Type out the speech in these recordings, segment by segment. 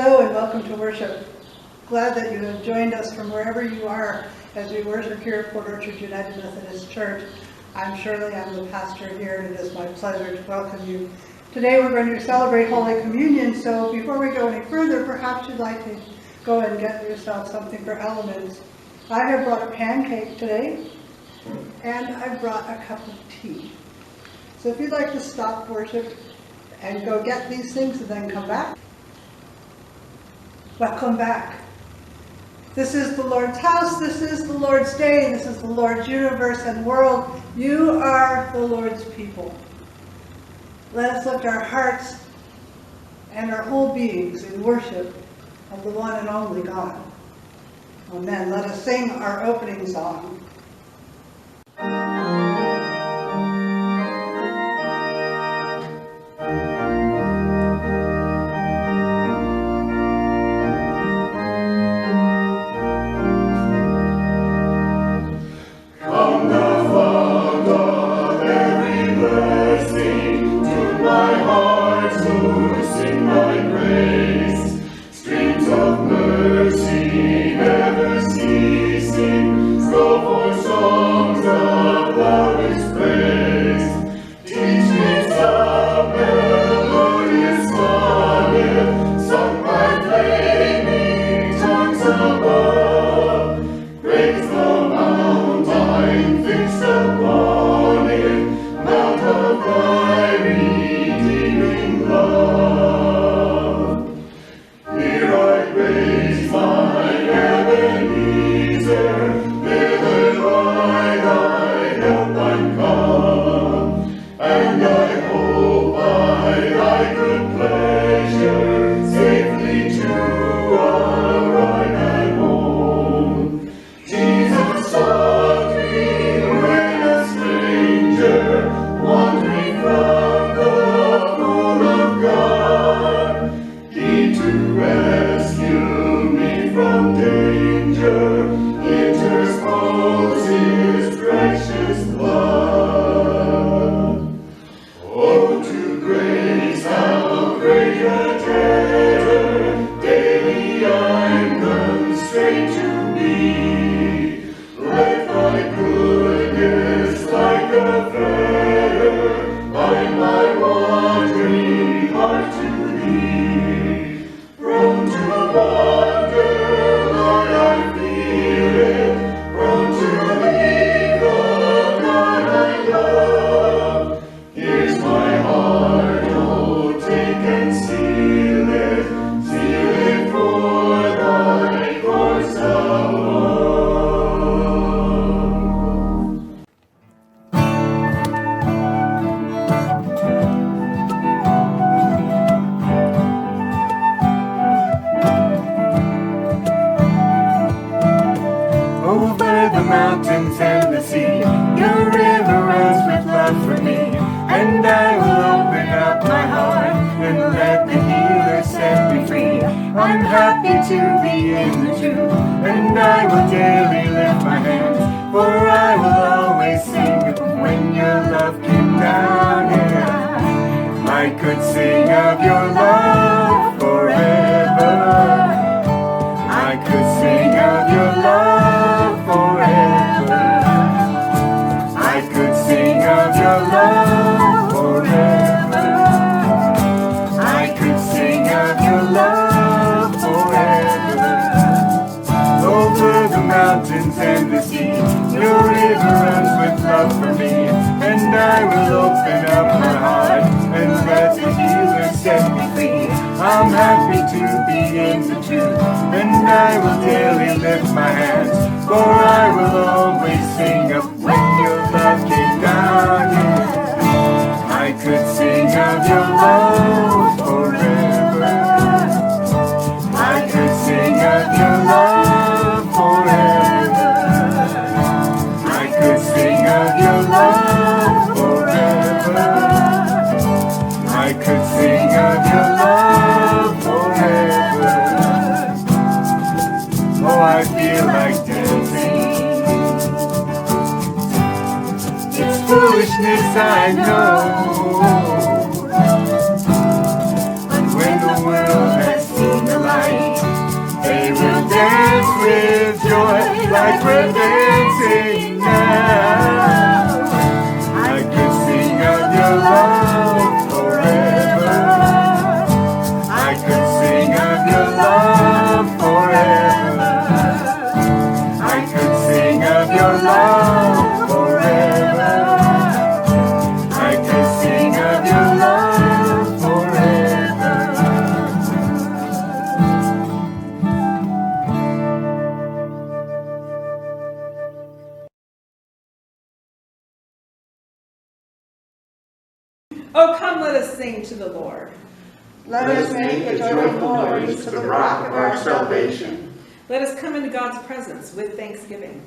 Hello and welcome to worship. Glad that you have joined us from wherever you are as we worship here at Port Orchard United Methodist Church. I'm Shirley, I'm the pastor here, and it is my pleasure to welcome you. Today we're going to celebrate Holy Communion, so before we go any further, perhaps you'd like to go and get yourself something for elements. I have brought a pancake today, and I brought a cup of tea. So if you'd like to stop worship and go get these things and then come back, welcome back. This is the Lord's house, this is the Lord's day, this is the Lord's universe and world. You are the Lord's people. Let us lift our hearts and our whole beings in worship of the one and only God. Amen. Let us sing our opening song. I know, but when the world has seen the light, to the Lord. Let us make a joyful noise to the rock of our salvation. Let us come into God's presence with thanksgiving.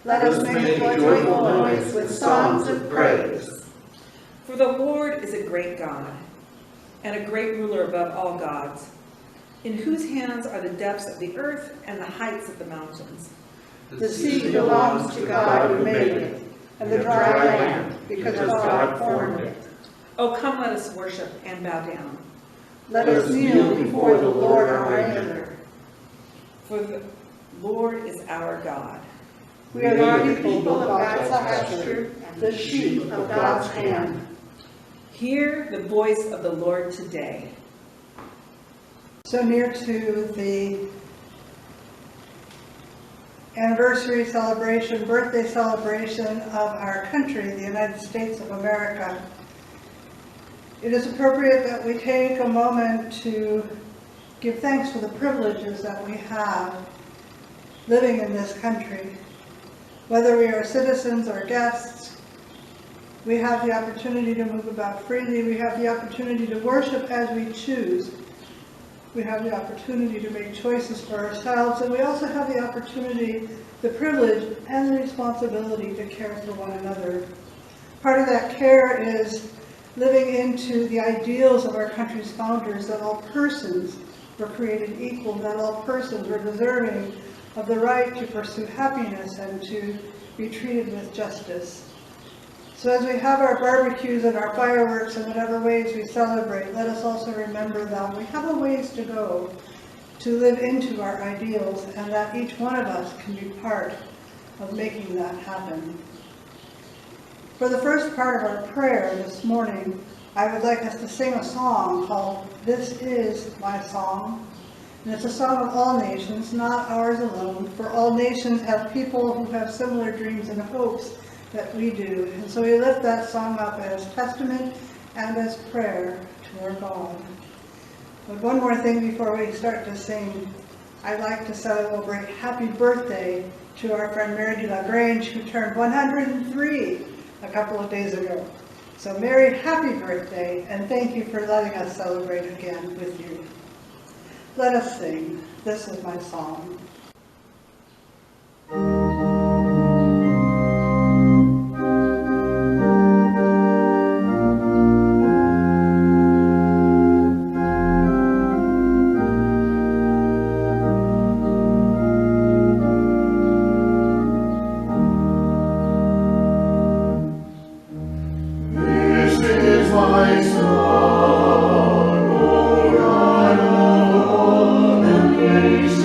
Let us make a joyful noise with songs of praise. For the Lord is a great God, and a great ruler above all gods, in whose hands are the depths of the earth and the heights of the mountains. The sea belongs to God who made it, and the dry land, because God formed it. Oh, come, let us worship and bow down. Let us kneel before the Lord our Maker. For the Lord is our God. We are the people of God's pasture, the sheep of God's hand. Hear the voice of the Lord today. So near to the anniversary celebration, birthday celebration of our country, the United States of America, it is appropriate that we take a moment to give thanks for the privileges that we have living in this country. Whether we are citizens or guests, we have the opportunity to move about freely. We have the opportunity to worship as we choose. We have the opportunity to make choices for ourselves, and we also have the opportunity, the privilege, and the responsibility to care for one another. Part of that care is living into the ideals of our country's founders, that all persons were created equal, that all persons were deserving of the right to pursue happiness and to be treated with justice. So as we have our barbecues and our fireworks and whatever ways we celebrate, let us also remember that we have a ways to go to live into our ideals, and that each one of us can be part of making that happen. For the first part of our prayer this morning, I would like us to sing a song called "This Is My Song." And it's a song of all nations, not ours alone, for all nations have people who have similar dreams and hopes that we do. And so we lift that song up as testament and as prayer to our God. But one more thing before we start to sing. I'd like to celebrate happy birthday to our friend Mary de la Grange, who turned 103 a couple of days ago. So Mary, happy birthday, and thank you for letting us celebrate again with you. Let us sing. This is my song. This is my song, O God of all the nations.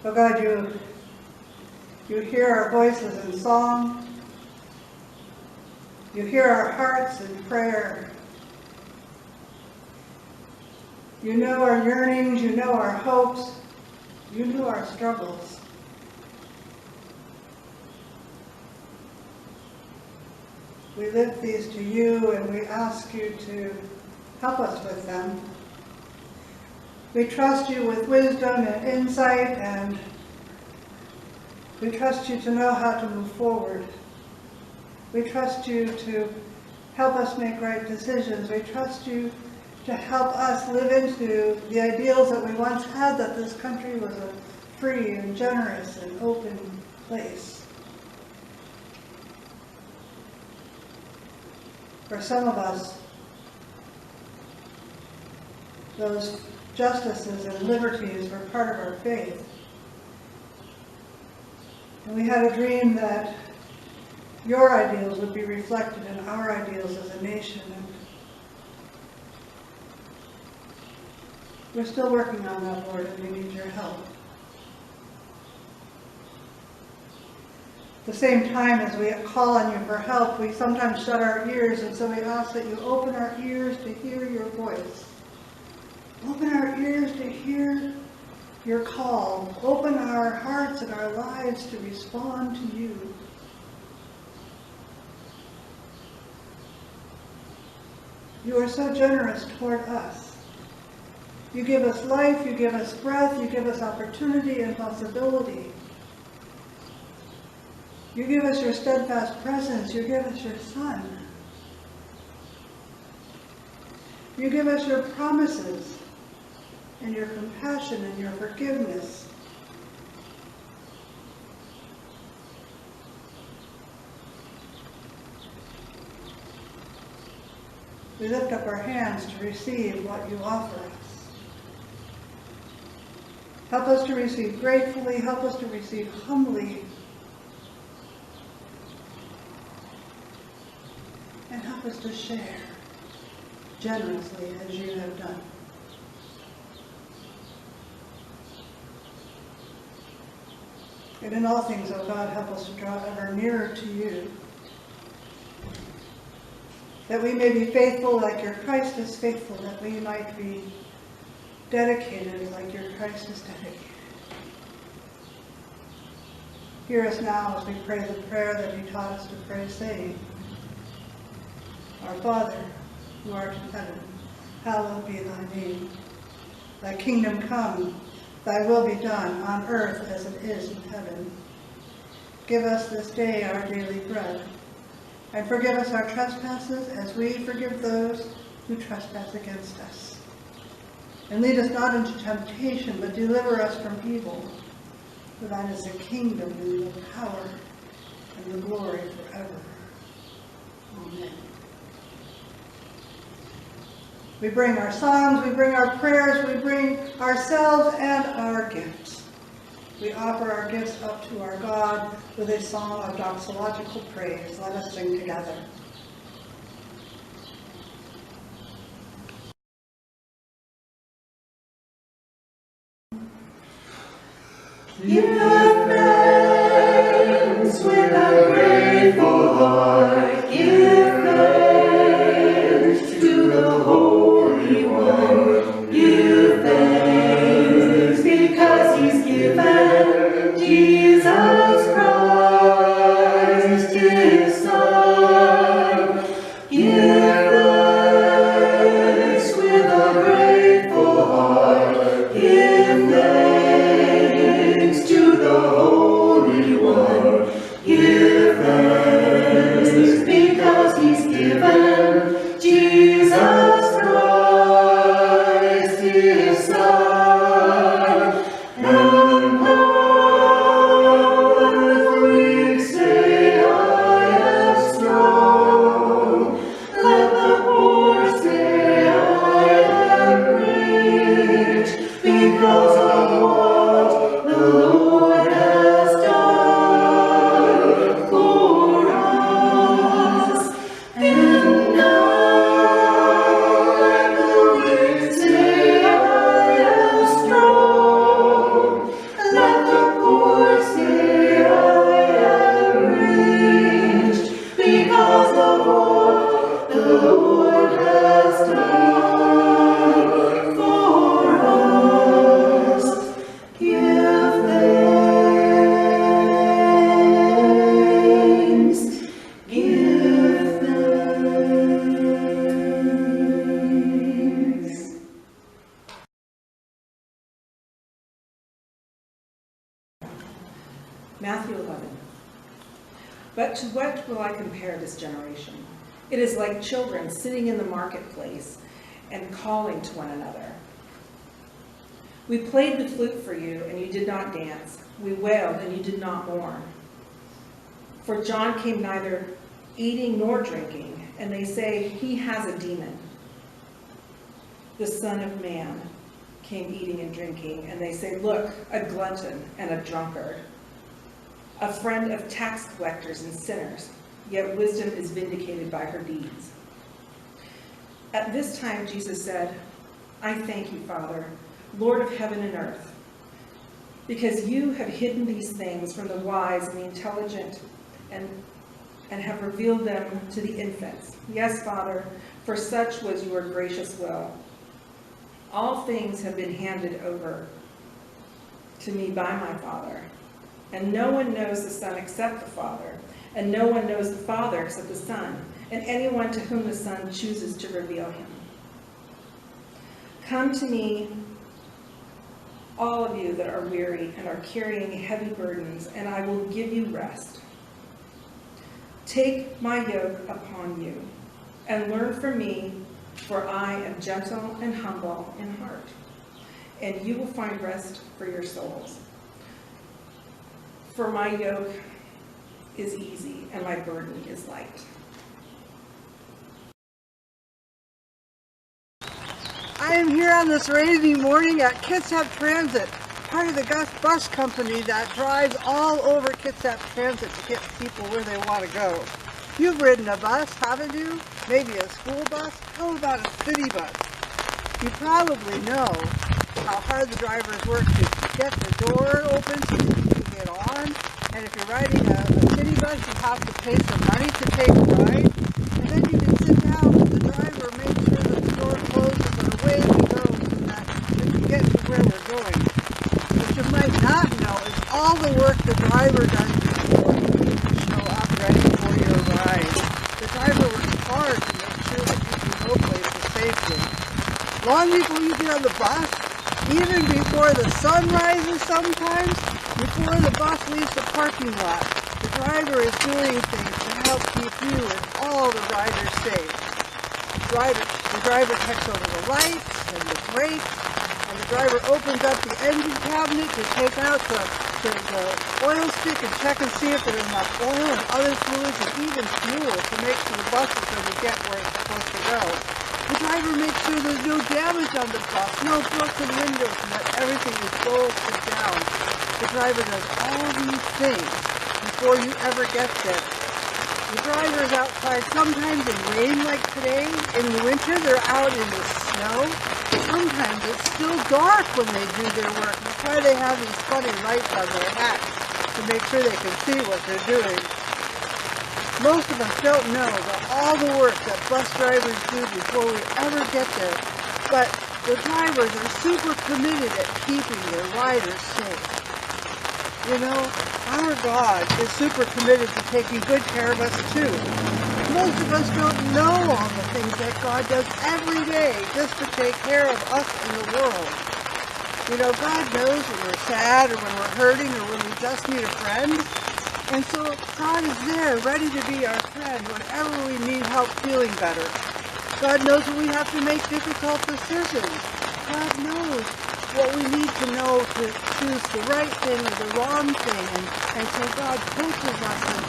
Oh God, you hear our voices in song. You hear our hearts in prayer. You know our yearnings, you know our hopes, you know our struggles. We lift these to you and we ask you to help us with them. We trust you with wisdom and insight, and we trust you to know how to move forward. We trust you to help us make right decisions. We trust you to help us live into the ideals that we once had, that this country was a free and generous and open place. For some of us, those justices and liberties were part of our faith. And we had a dream that your ideals would be reflected in our ideals as a nation. And we're still working on that, Lord, and we need your help. At the same time as we call on you for help, we sometimes shut our ears, and so we ask that you open our ears to hear your voice. Open our ears to hear your call. Open our hearts and our lives to respond to you. You are so generous toward us. You give us life, you give us breath, you give us opportunity and possibility. You give us your steadfast presence, you give us your Son. You give us your promises and your compassion and your forgiveness. We lift up our hands to receive what you offer us. Help us to receive gratefully, help us to receive humbly, and help us to share generously as you have done. And in all things, O God, help us to draw ever nearer to you, that we may be faithful like your Christ is faithful, that we might be dedicated like your Christ is dedicated. Hear us now as we pray the prayer that you taught us to pray, saying, Our Father, who art in heaven, hallowed be thy name. Thy kingdom come, thy will be done on earth as it is in heaven. Give us this day our daily bread, and forgive us our trespasses as we forgive those who trespass against us. And lead us not into temptation, but deliver us from evil. For thine is the kingdom and the power and the glory forever. Amen. We bring our songs, we bring our prayers, we bring ourselves and our gifts. We offer our gifts up to our God with a song of doxological praise. Let us sing together. Give thanks with a grateful heart. Give thanks to the Holy One. Give thanks because He's given Jesus Christ His Son. But to what will I compare this generation? It is like children sitting in the marketplace and calling to one another. We played the flute for you, and you did not dance. We wailed, and you did not mourn. For John came neither eating nor drinking, and they say he has a demon. The Son of Man came eating and drinking, and they say, look, a glutton and a drunkard, a friend of tax collectors and sinners, yet wisdom is vindicated by her deeds. At this time Jesus said, I thank you, Father, Lord of heaven and earth, because you have hidden these things from the wise and the intelligent and have revealed them to the infants. Yes, Father, for such was your gracious will. All things have been handed over to me by my Father, and no one knows the Son except the Father, and no one knows the Father except the Son, and anyone to whom the Son chooses to reveal him. Come to me, all of you that are weary and are carrying heavy burdens, and I will give you rest. Take my yoke upon you, and learn from me, for I am gentle and humble in heart, and you will find rest for your souls. For my yoke is easy, and my burden is light. I am here on this rainy morning at Kitsap Transit, part of the bus company that drives all over Kitsap Transit to get people where they want to go. You've ridden a bus, haven't you? Maybe a school bus? How about a city bus? You probably know how hard the drivers work to get the door open so you can get on. And if you're riding a city bus, you have to pay some money to take a ride. And then you can sit down with the driver, make sure that the door closes, and away we go so that we can get to where we're going. What you might not know is all the work the driver does before you show up ready for your ride. The driver works hard to make sure that you can locate for safety. Long before you get on the bus, even before the sun rises sometimes, before the bus leaves the parking lot, the driver is doing things to help keep you and all the riders safe. The driver checks over the lights and the brakes, and the driver opens up the engine cabinet to take out the oil stick and check and see if there's enough oil and other fluids and even fuel to make sure the bus is going to get where it's supposed to go. The driver makes sure there's no damage on the bus, no broken windows, and that everything is bolted down. The driver does all these things before you ever get there. The driver is outside sometimes in rain like today. In the winter, they're out in the snow. Sometimes it's still dark when they do their work. That's why they have these funny lights on their hats to make sure they can see what they're doing. Most of us don't know that all the work that bus drivers do before we ever get there, but the drivers are super committed at keeping their riders safe. You know, our God is super committed to taking good care of us too. Most of us don't know all the things that God does every day just to take care of us and the world. You know, God knows when we're sad or when we're hurting or when we just need a friend. And so God is there, ready to be our friend whenever we need help feeling better. God knows when we have to make difficult decisions. God knows what we need to know to choose the right thing or the wrong thing. And so God coaches us and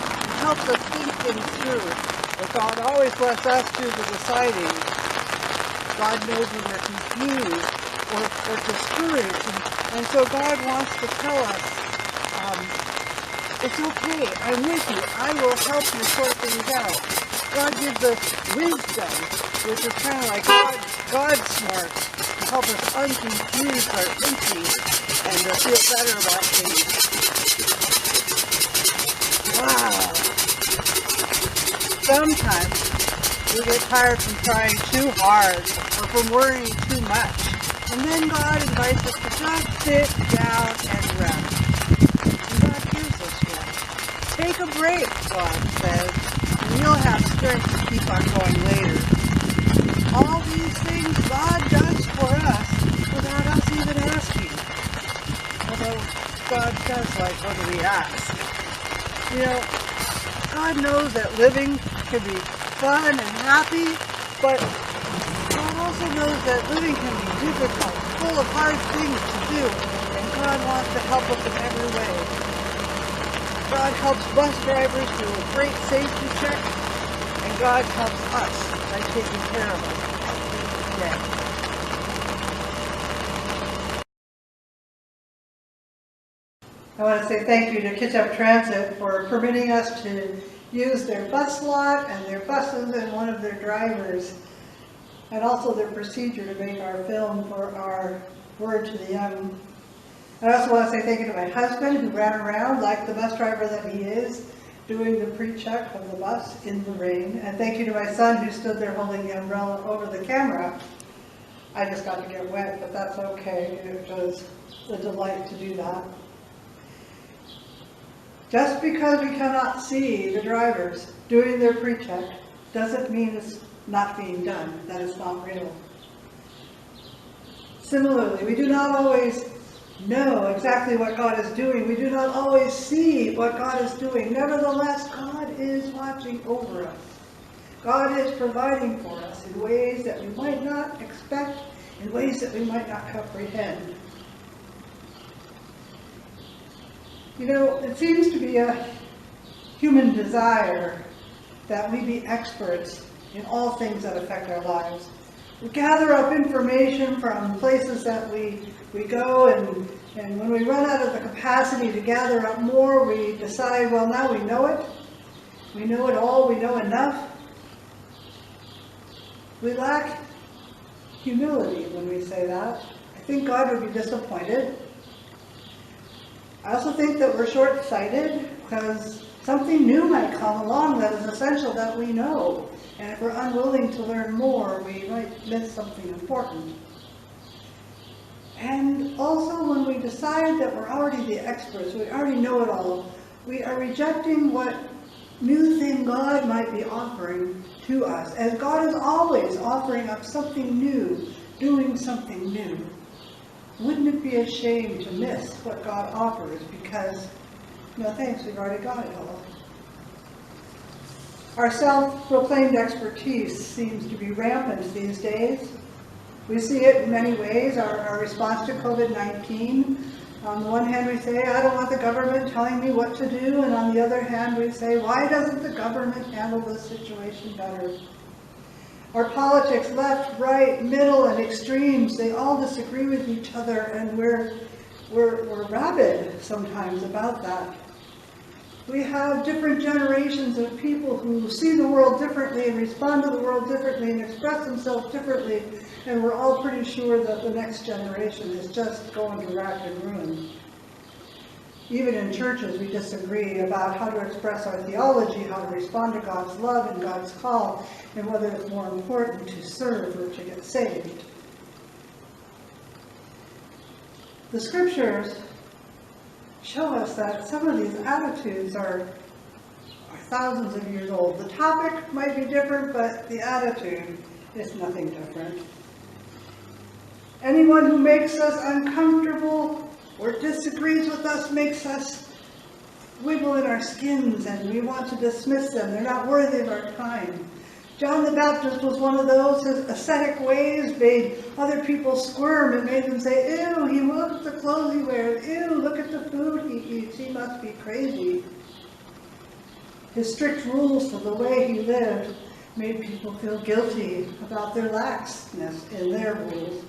helps us think things through. But God always lets us do the deciding. God knows when we're confused or discouraged. And so God wants to tell us, it's okay, I'm with you. I will help you sort things out. God gives us wisdom, which is kind of like God's smarts, to help us unconfuse our thinking and to feel better about things. Wow. Sometimes we get tired from trying too hard or from worrying too much. And then God invites us to just sit down and rest. Take a break, God says, and you'll have strength to keep on going later. All these things God does for us without us even asking. Although God does like when we ask. You know, God knows that living can be fun and happy, but God also knows that living can be difficult, full of hard things to do, and God wants to help us in every way. God helps bus drivers do a great safety check, and God helps us by taking care of us every day. I want to say thank you to Kitsap Transit for permitting us to use their bus lot and their buses and one of their drivers, and also their procedure to make our film for our Word to the Young. I also want to say thank you to my husband, who ran around like the bus driver that he is, doing the pre-check of the bus in the rain. And thank you to my son, who stood there holding the umbrella over the camera. I just got to get wet, but that's okay. It was a delight to do that. Just because we cannot see the drivers doing their pre-check doesn't mean it's not being done, that it's not real. Similarly, we do not always know exactly what God is doing. We do not always see what God is doing. Nevertheless, God is watching over us. God is providing for us in ways that we might not expect, in ways that we might not comprehend. You know, it seems to be a human desire that we be experts in all things that affect our lives. We gather up information from places that we go, and when we run out of the capacity to gather up more, we decide, well, now we know it. We know it all. We know enough. We lack humility when we say that. I think God would be disappointed. I also think that we're short-sighted because something new might come along that is essential that we know. And if we're unwilling to learn more, we might miss something important. And also when we decide that we're already the experts, we already know it all, we are rejecting what new thing God might be offering to us. As God is always offering up something new, doing something new. Wouldn't it be a shame to miss what God offers because, no thanks, we've already got it all. Our self-proclaimed expertise seems to be rampant these days. We see it in many ways. Our response to COVID-19. On the one hand, we say, I don't want the government telling me what to do. And on the other hand, we say, why doesn't the government handle this situation better? Our politics, left, right, middle, and extremes, they all disagree with each other, and we're rabid sometimes about that. We have different generations of people who see the world differently and respond to the world differently and express themselves differently, and we're all pretty sure that the next generation is just going to rack and ruin. Even in churches, we disagree about how to express our theology, how to respond to God's love and God's call, and whether it's more important to serve or to get saved. The scriptures show us that some of these attitudes are thousands of years old. The topic might be different, but the attitude is nothing different. Anyone who makes us uncomfortable or disagrees with us makes us wiggle in our skins, and we want to dismiss them. They're not worthy of our time. John the Baptist was one of those. His ascetic ways made other people squirm and made them say, ew, he look at the clothes he wears. Ew, look at the food he eats. He must be crazy. His strict rules for the way he lived made people feel guilty about their laxness in their rules.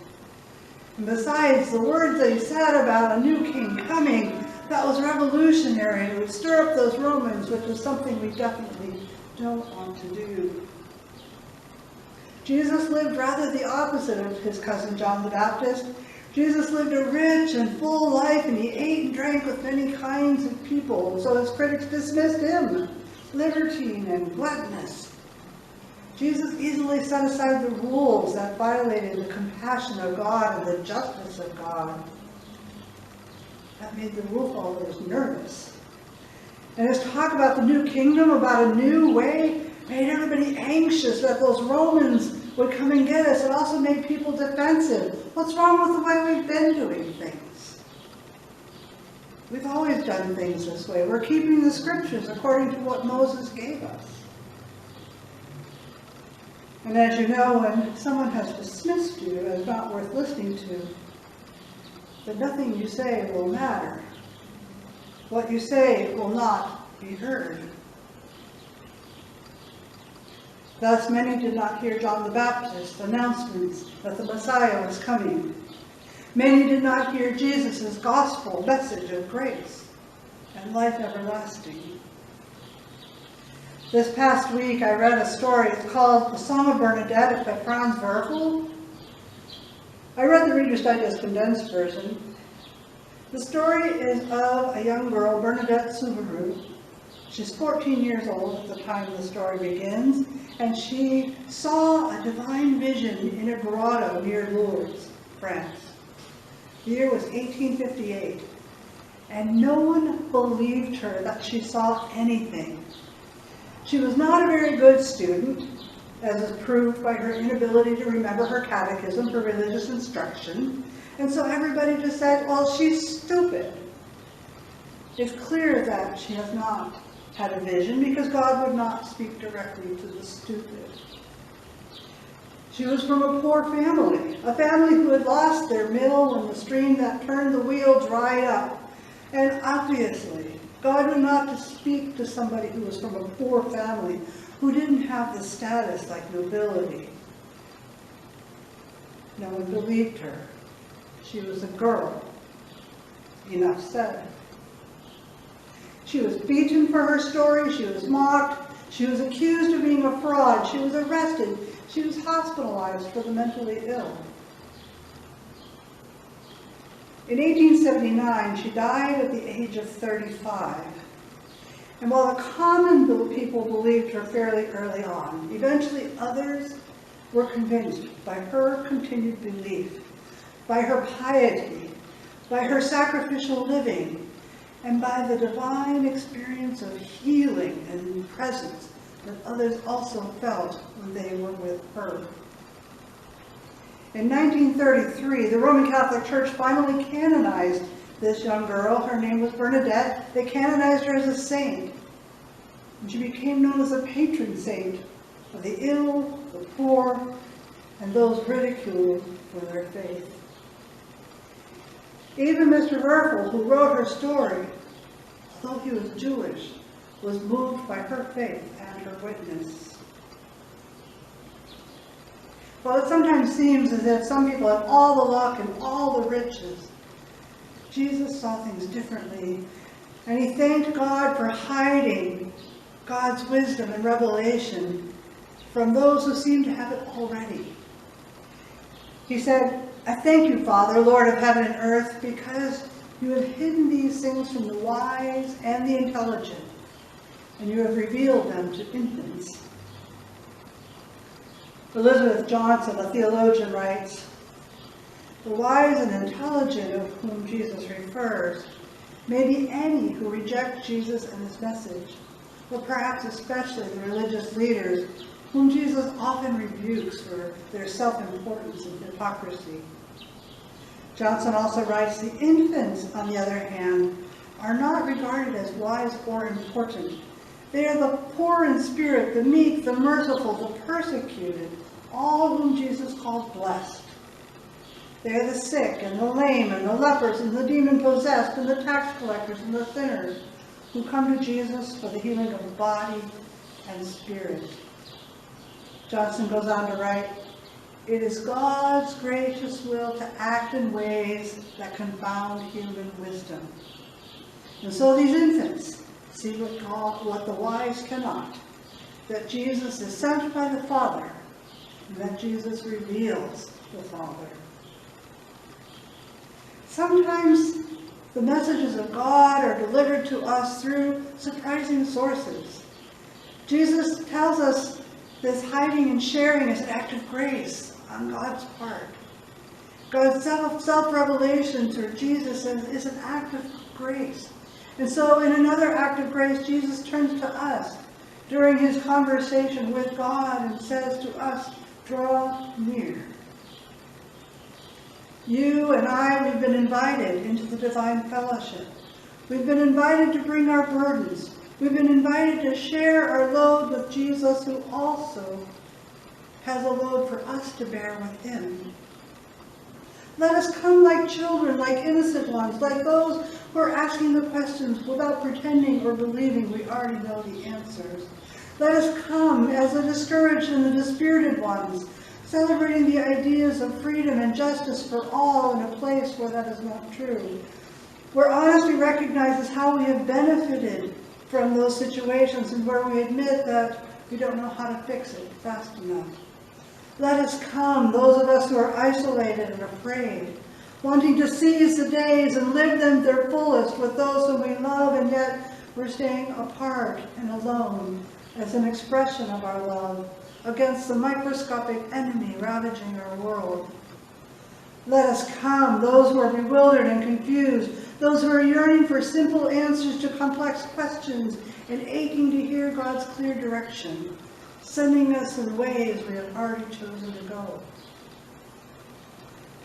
And besides, the words that he said about a new king coming, that was revolutionary. It would stir up those Romans, which is something we definitely don't want to do. Jesus lived rather the opposite of his cousin John the Baptist. Jesus lived a rich and full life, and he ate and drank with many kinds of people. So his critics dismissed him, libertine and gluttonous. Jesus easily set aside the rules that violated the compassion of God and the justice of God. That made the rule followers nervous. And his talk about the new kingdom, about a new way, made everybody anxious that those Romans would come and get us. It also made people defensive. What's wrong with the way we've been doing things? We've always done things this way. We're keeping the scriptures according to what Moses gave us. And as you know, when someone has dismissed you as not worth listening to, then nothing you say will matter. What you say will not be heard. Thus, many did not hear John the Baptist's announcements that the Messiah was coming. Many did not hear Jesus' gospel message of grace and life everlasting. This past week, I read a story. It's called The Song of Bernadette by Franz Werfel. I read the Reader's Digest condensed version. The story is of a young girl, Bernadette Subaru. She's 14 years old at the time the story begins, and she saw a divine vision in a grotto near Lourdes, France. The year was 1858, and no one believed her that she saw anything. She was not a very good student, as is proved by her inability to remember her catechism for religious instruction, and so everybody just said, well, she's stupid. It's clear that she has not had a vision because God would not speak directly to the stupid. She was from a poor family, a family who had lost their mill when the stream that turned the wheel dried up. And obviously, God would not speak to somebody who was from a poor family, who didn't have the status like nobility. No one believed her. She was a girl. Enough said. She was beaten for her story. She was mocked. She was accused of being a fraud. She was arrested. She was hospitalized for the mentally ill. In 1879, she died at the age of 35. And while the common people believed her fairly early on, eventually others were convinced by her continued belief, by her piety, by her sacrificial living, and by the divine experience of healing and presence that others also felt when they were with her. In 1933, the Roman Catholic Church finally canonized this young girl. Her name was Bernadette. They canonized her as a saint. And she became known as a patron saint of the ill, the poor, and those ridiculed for their faith. Even Mr. Werfel, who wrote her story, although he was Jewish, was moved by her faith and her witness. While it sometimes seems as if some people have all the luck and all the riches, Jesus saw things differently, and he thanked God for hiding God's wisdom and revelation from those who seem to have it already. He said, I thank you, Father, Lord of heaven and earth, because you have hidden these things from the wise and the intelligent, and you have revealed them to infants. Elizabeth Johnson, a theologian, writes, the wise and intelligent of whom Jesus refers may be any who reject Jesus and his message, but perhaps especially the religious leaders whom Jesus often rebukes for their self-importance and hypocrisy. Johnson also writes, the infants, on the other hand, are not regarded as wise or important. They are the poor in spirit, the meek, the merciful, the persecuted, all whom Jesus called blessed. They are the sick and the lame and the lepers and the demon-possessed and the tax collectors and the sinners who come to Jesus for the healing of body and spirit. Johnson goes on to write, it is God's gracious will to act in ways that confound human wisdom. And so these infants see what the wise cannot, that Jesus is sent by the Father, and that Jesus reveals the Father. Sometimes the messages of God are delivered to us through surprising sources. Jesus tells us this hiding and sharing is an act of grace on God's part. God's self-revelation through Jesus is an act of grace. And so in another act of grace, Jesus turns to us during his conversation with God and says to us, draw near. You and I, we've been invited into the divine fellowship. We've been invited to bring our burdens. We've been invited to share our load with Jesus, who also has a load for us to bear with him. Let us come like children, like innocent ones, like those who are asking the questions without pretending or believing we already know the answers. Let us come as the discouraged and the dispirited ones, celebrating the ideas of freedom and justice for all in a place where that is not true, where honesty recognizes how we have benefited from those situations and where we admit that we don't know how to fix it fast enough. Let us come, those of us who are isolated and afraid, wanting to seize the days and live them their fullest with those whom we love, and yet we're staying apart and alone as an expression of our love against the microscopic enemy ravaging our world. Let us come, those who are bewildered and confused, those who are yearning for simple answers to complex questions and aching to hear God's clear direction, sending us in ways we have already chosen to go.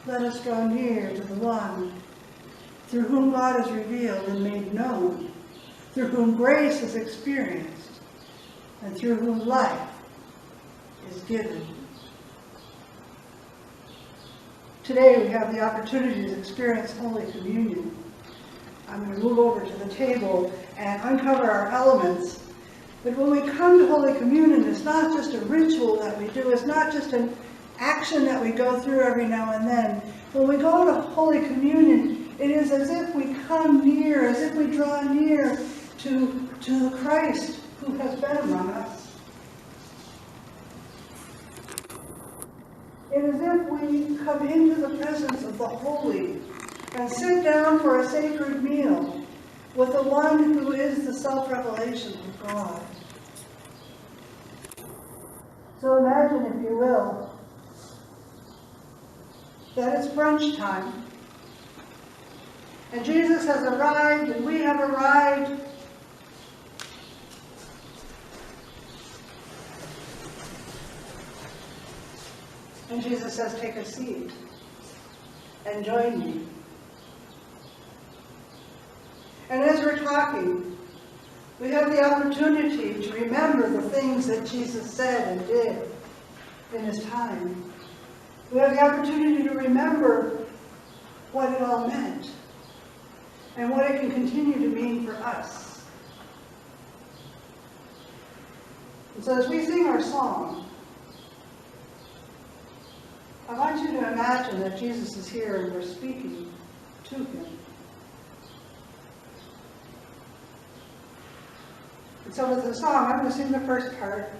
Let us draw near to the one through whom God is revealed and made known, through whom grace is experienced, and through whom life is given. Today we have the opportunity to experience Holy Communion. I'm going to move over to the table and uncover our elements. But when we come to Holy Communion, it's not just a ritual that we do. It's not just an action that we go through every now and then. When we go to Holy Communion, it is as if we come near, as if we draw near to the Christ who has been among us. It is as if we come into the presence of the Holy and sit down for a sacred meal with the one who is the self-revelation of God. So imagine, if you will, that it's brunch time, and Jesus has arrived, and we have arrived. And Jesus says, take a seat and join me. And as we're talking, we have the opportunity to remember the things that Jesus said and did in his time. We have the opportunity to remember what it all meant and what it can continue to mean for us. And so as we sing our song, I want you to imagine that Jesus is here and we're speaking to him. And so with the song, I'm going to sing the first part,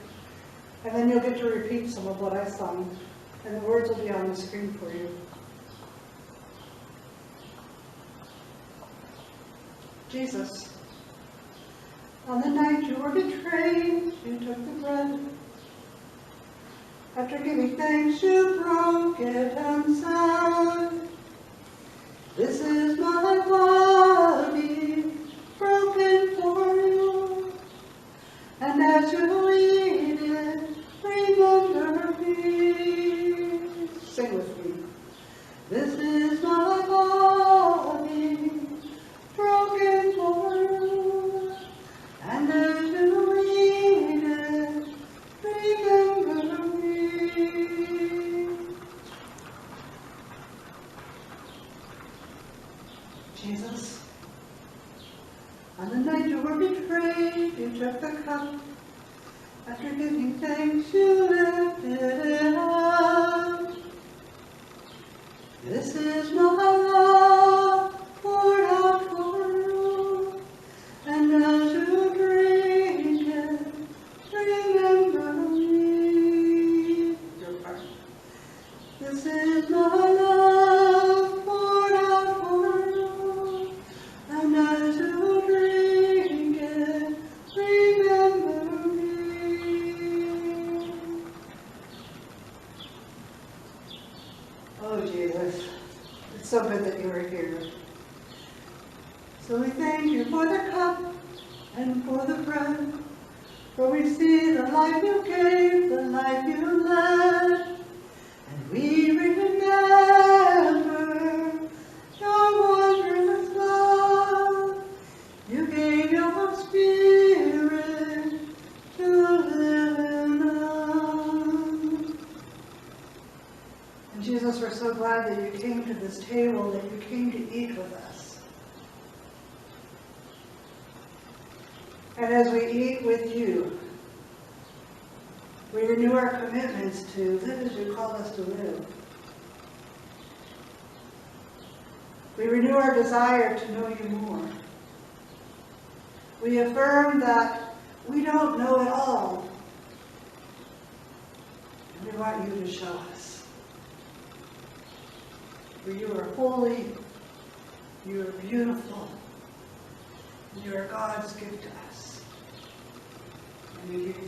and then you'll get to repeat some of what I sung, and the words will be on the screen for you. Jesus, on the night you were betrayed, you took the bread. After giving thanks, you broke it and said, this is my body, broken for you. And as you eat it, remember me. Sing with me. This is my body, broken for you. And as you eat it, remember me. Jesus, on the night you were betrayed, you took the cup. After giving thanks, you lifted it up. This is my love poured out for you. And as you drink it, remember me. Your part. This is my love poured out for you. And as you drink it, remember me. Oh, Jesus, it's so good that you are here. So we thank you for the cup and for the bread, for we see the life you gave, the life you led, and we remember your wondrous love. this table, that you came to eat with us. And as we eat with you, we renew our commitments to live as you called us to live. We renew our desire to know you more. We affirm that we don't know it all, and we want you to show us. For you are holy, you are beautiful, and you are God's gift to us. And we give you